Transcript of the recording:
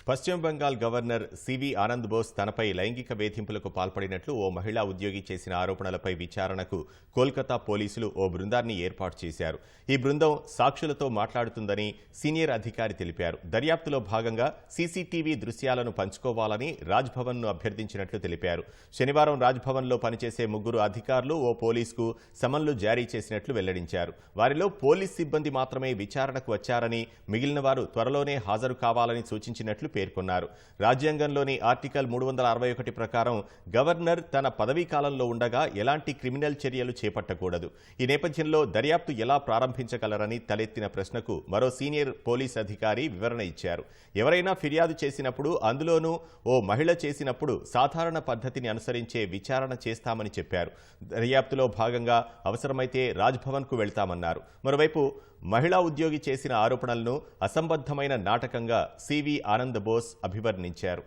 పశ్చిమ Bengal governor CV Anand Bose తనపై లైంగిక వేధింపులకు పాల్పడినట్లు ఓ మహిళా ఉద్యోగి చేసిన ఆరోపణలపై విచారణకు కోల్కతా పోలీసులు ఓ బృందాన్ని ఏర్పాటు చేశారు. ఈ బృందం సాక్షులతో మాట్లాడుతుందని సీనియర్ అధికారి తెలిపారు. దర్యాప్తులో భాగంగా సీసీటీవీ దృశ్యాలను పంచుకోవాలని రాజ్భవన్ను అభ్యర్థించినట్లు తెలిపారు. శనివారం రాజ్భవన్లో పనిచేసే 3 అధికారులు ఓ పోలీసుకు సమన్లు జారీ చేసినట్లు వెల్లడించారు. వారిలో పోలీస్ సిబ్బంది మాత్రమే విచారణకు వచ్చారని, మిగిలిన వారు త్వరలోనే హాజరు కావాలని సూచించినట్లు పేర్కొన్నారు. రాజ్యాంగంలోని ఆర్టికల్ 361 ప్రకారం గవర్నర్ తన పదవీ కాలంలో ఉండగా ఎలాంటి క్రిమినల్ చర్యలు చేపట్టకూడదు. ఈ నేపథ్యంలో దర్యాప్తు ఎలా ప్రారంభించగలరని తలెత్తిన ప్రశ్నకు మరో సీనియర్ పోలీస్ అధికారి వివరణ ఇచ్చారు. ఎవరైనా ఫిర్యాదు చేసినప్పుడు, అందులోనూ ఓ మహిళ చేసినప్పుడు సాధారణ పద్ధతిని అనుసరించే విచారణ చేస్తామని చెప్పారు. దర్యాప్తులో భాగంగా అవసరమైతే రాజ్భవన్కు వెళ్తామన్నారు. మరోవైపు మహిళా ఉద్యోగి చేసిన ఆరోపణలను అసంబద్ధమైన నాటకంగా సివి ఆనంద్ బోస్ అభివర్ణించారు.